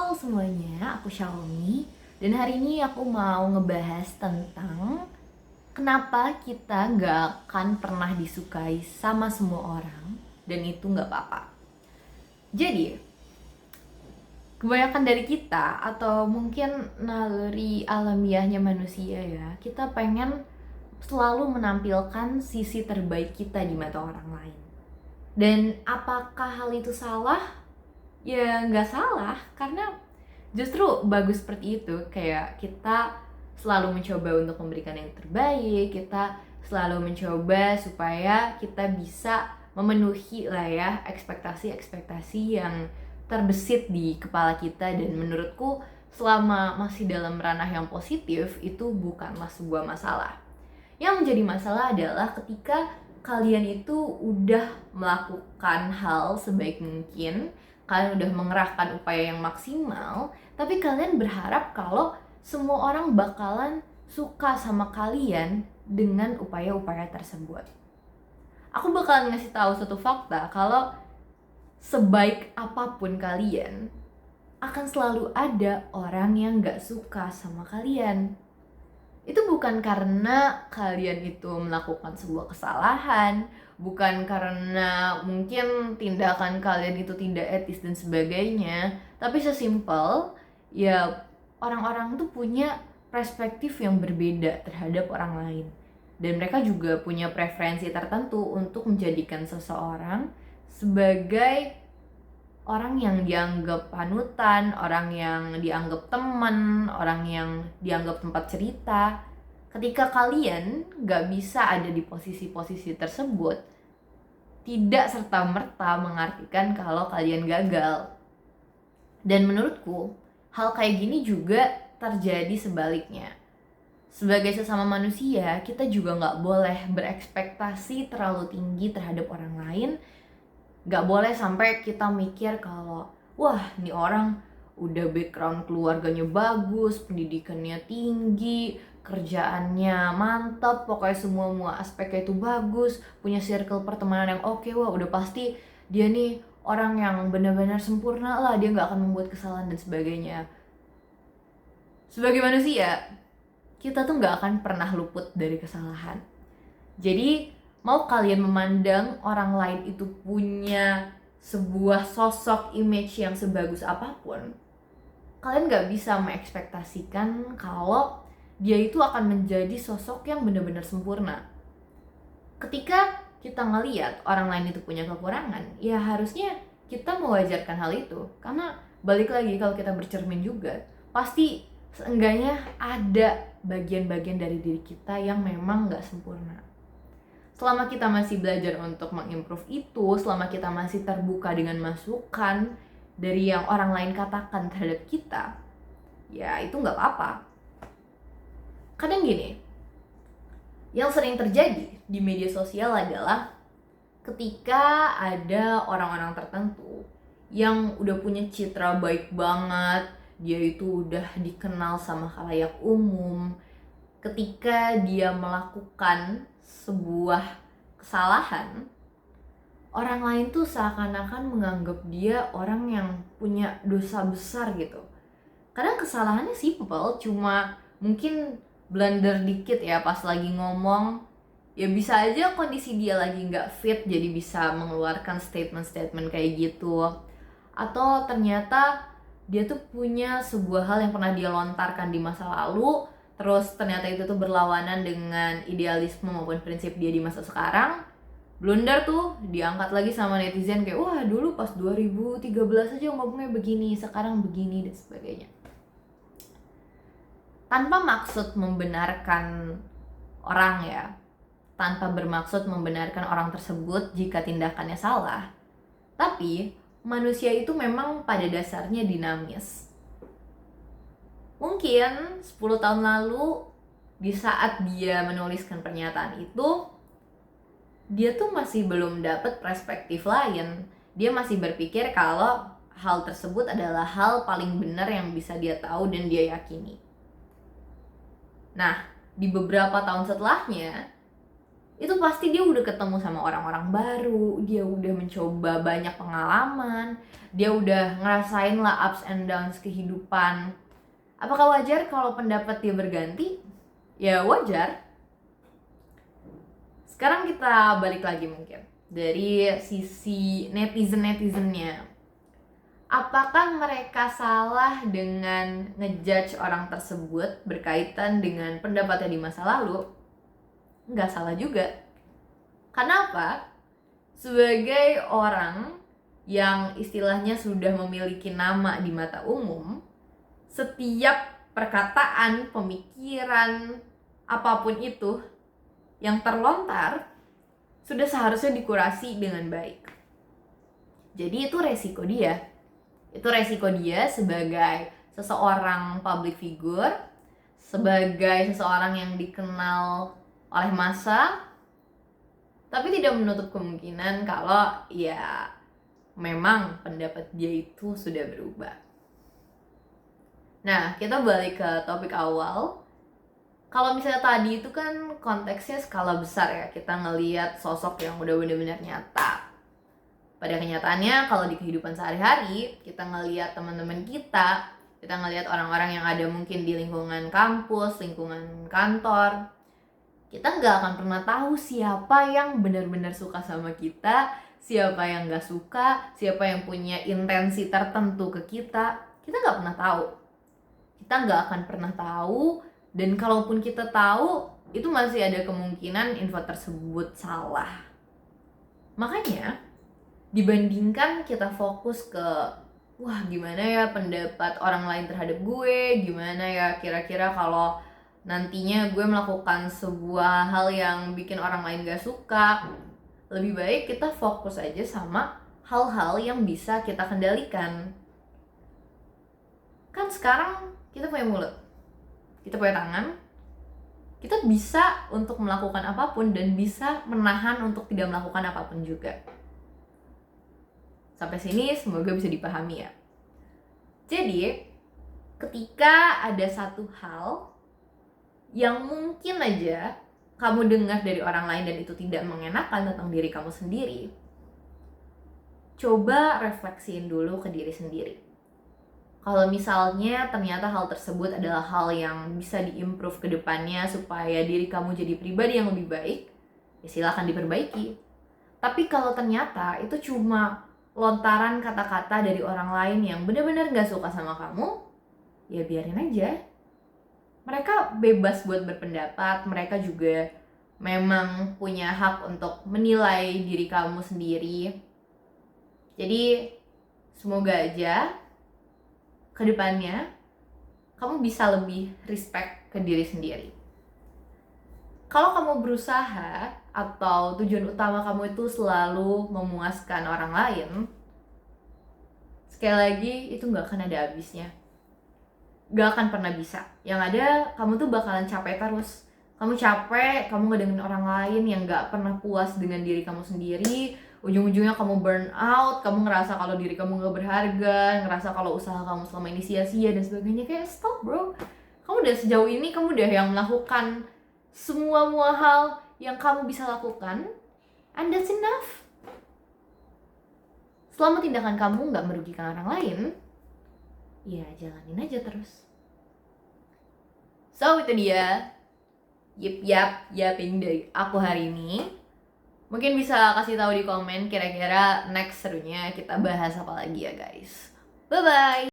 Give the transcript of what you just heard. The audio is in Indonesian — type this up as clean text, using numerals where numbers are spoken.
Halo semuanya, aku Xiaomi dan hari ini aku mau ngebahas tentang kenapa kita nggak akan pernah disukai sama semua orang dan itu nggak apa-apa. Jadi, kebanyakan dari kita atau mungkin naluri alamiahnya manusia ya, kita pengen selalu menampilkan sisi terbaik kita di mata orang lain. Dan apakah hal itu salah? Ya nggak salah, karena justru bagus seperti itu. Kayak kita selalu mencoba untuk memberikan yang terbaik, kita selalu mencoba supaya kita bisa memenuhi lah ya ekspektasi-ekspektasi yang terbesit di kepala kita. Dan menurutku selama masih dalam ranah yang positif itu bukanlah sebuah masalah. Yang menjadi masalah adalah ketika kalian itu udah melakukan hal sebaik mungkin, kalian udah mengerahkan upaya yang maksimal, tapi kalian berharap kalau semua orang bakalan suka sama kalian dengan upaya-upaya tersebut. Aku bakalan ngasih tahu satu fakta kalau sebaik apapun kalian, akan selalu ada orang yang gak suka sama kalian. Itu bukan karena kalian itu melakukan sebuah kesalahan, bukan karena mungkin tindakan kalian itu tidak etis dan sebagainya, tapi sesimpel ya orang-orang tuh punya perspektif yang berbeda terhadap orang lain. Dan mereka juga punya preferensi tertentu untuk menjadikan seseorang sebagai orang yang dianggap panutan, orang yang dianggap teman, orang yang dianggap tempat cerita. Ketika kalian gak bisa ada di posisi-posisi tersebut, tidak serta-merta mengartikan kalau kalian gagal. Dan menurutku, hal kayak gini juga terjadi sebaliknya. Sebagai sesama manusia, kita juga gak boleh berekspektasi terlalu tinggi terhadap orang lain. Gak boleh sampai kita mikir kalau wah nih orang udah background keluarganya bagus, pendidikannya tinggi, kerjaannya mantap, pokoknya semua aspeknya itu bagus, punya circle pertemanan yang oke, wah udah pasti dia nih orang yang benar-benar sempurna lah, dia gak akan membuat kesalahan dan sebagainya. Sebagai manusia, kita tuh gak akan pernah luput dari kesalahan. Jadi mau kalian memandang orang lain itu punya sebuah sosok image yang sebagus apapun, kalian gak bisa mengekspektasikan kalau dia itu akan menjadi sosok yang benar-benar sempurna. Ketika kita ngeliat orang lain itu punya kekurangan, ya harusnya kita mewajarkan hal itu. Karena balik lagi, kalau kita bercermin juga, pasti seenggaknya ada bagian-bagian dari diri kita yang memang gak sempurna. Selama kita masih belajar untuk mengimprove itu, selama kita masih terbuka dengan masukan dari yang orang lain katakan terhadap kita, ya itu nggak apa-apa. Kadang gini, yang sering terjadi di media sosial adalah ketika ada orang-orang tertentu yang udah punya citra baik banget, dia itu udah dikenal sama khalayak umum, ketika dia melakukan sebuah kesalahan, orang lain tuh seakan-akan menganggap dia orang yang punya dosa besar gitu. Kadang kesalahannya simple, cuma mungkin blunder dikit ya pas lagi ngomong. Ya bisa aja kondisi dia lagi gak fit, jadi bisa mengeluarkan statement-statement kayak gitu. Atau ternyata dia tuh punya sebuah hal yang pernah dia lontarkan di masa lalu, terus ternyata itu tuh berlawanan dengan idealisme maupun prinsip dia di masa sekarang. Blunder tuh diangkat lagi sama netizen kayak wah dulu pas 2013 aja ngomongnya begini, sekarang begini dan sebagainya. Tanpa maksud membenarkan orang ya, tanpa bermaksud membenarkan orang tersebut jika tindakannya salah, tapi manusia itu memang pada dasarnya dinamis. Mungkin 10 tahun lalu, di saat dia menuliskan pernyataan itu, dia tuh masih belum dapat perspektif lain. Dia masih berpikir kalau hal tersebut adalah hal paling benar yang bisa dia tahu dan dia yakini. Nah, di beberapa tahun setelahnya, itu pasti dia udah ketemu sama orang-orang baru, dia udah mencoba banyak pengalaman, dia udah ngerasain lah ups and downs kehidupan. Apakah wajar kalau pendapat dia berganti? Ya wajar. Sekarang kita balik lagi mungkin dari sisi netizen-netizennya. Apakah mereka salah dengan ngejudge orang tersebut berkaitan dengan pendapatnya di masa lalu? Nggak salah juga. Kenapa? Sebagai orang yang istilahnya sudah memiliki nama di mata umum, setiap perkataan, pemikiran, apapun itu yang terlontar sudah seharusnya dikurasi dengan baik. Jadi itu resiko dia. Itu resiko dia sebagai seseorang public figure, sebagai seseorang yang dikenal oleh massa, tapi tidak menutup kemungkinan kalau ya memang pendapat dia itu sudah berubah. Nah, kita balik ke topik awal. Kalau misalnya tadi itu kan konteksnya skala besar ya, kita ngelihat sosok yang udah benar-benar nyata. Pada kenyataannya kalau di kehidupan sehari-hari kita ngelihat teman-teman kita ngelihat orang-orang yang ada mungkin di lingkungan kampus, lingkungan kantor, kita nggak akan pernah tahu siapa yang benar-benar suka sama kita, siapa yang nggak suka, siapa yang punya intensi tertentu ke kita nggak pernah tahu. Kita nggak akan pernah tahu, dan kalaupun kita tahu, itu masih ada kemungkinan info tersebut salah. Makanya dibandingkan kita fokus ke wah gimana ya pendapat orang lain terhadap gue, gimana ya kira-kira kalau nantinya gue melakukan sebuah hal yang bikin orang lain gak suka, lebih baik kita fokus aja sama hal-hal yang bisa kita kendalikan. Kan sekarang kita punya mulut, kita punya tangan, kita bisa untuk melakukan apapun dan bisa menahan untuk tidak melakukan apapun juga. Sampai sini semoga bisa dipahami ya. Jadi, ketika ada satu hal yang mungkin aja kamu dengar dari orang lain dan itu tidak mengenakan tentang diri kamu sendiri, coba refleksiin dulu ke diri sendiri. Kalau misalnya ternyata hal tersebut adalah hal yang bisa diimprove ke depannya supaya diri kamu jadi pribadi yang lebih baik, ya silakan diperbaiki. Tapi kalau ternyata itu cuma lontaran kata-kata dari orang lain yang benar-benar gak suka sama kamu, ya biarin aja. Mereka bebas buat berpendapat, mereka juga memang punya hak untuk menilai diri kamu sendiri. Jadi semoga aja ke depannya kamu bisa lebih respect ke diri sendiri. Kalau kamu berusaha atau tujuan utama kamu itu selalu memuaskan orang lain, sekali lagi itu gak akan ada habisnya, gak akan pernah bisa. Yang ada kamu tuh bakalan capek terus. Kamu capek, kamu ngedengerin orang lain yang gak pernah puas dengan diri kamu sendiri. Ujung-ujungnya kamu burn out, kamu ngerasa kalau diri kamu gak berharga, ngerasa kalau usaha kamu selama ini sia-sia dan sebagainya. Kayak stop bro, kamu udah sejauh ini, kamu udah yang melakukan semua hal yang kamu bisa lakukan, and that's enough. Selama tindakan kamu gak merugikan orang lain, ya jalanin aja terus. So itu dia yaping dari aku hari ini. Mungkin bisa kasih tahu di komen kira-kira next serunya kita bahas apa lagi ya guys. Bye bye.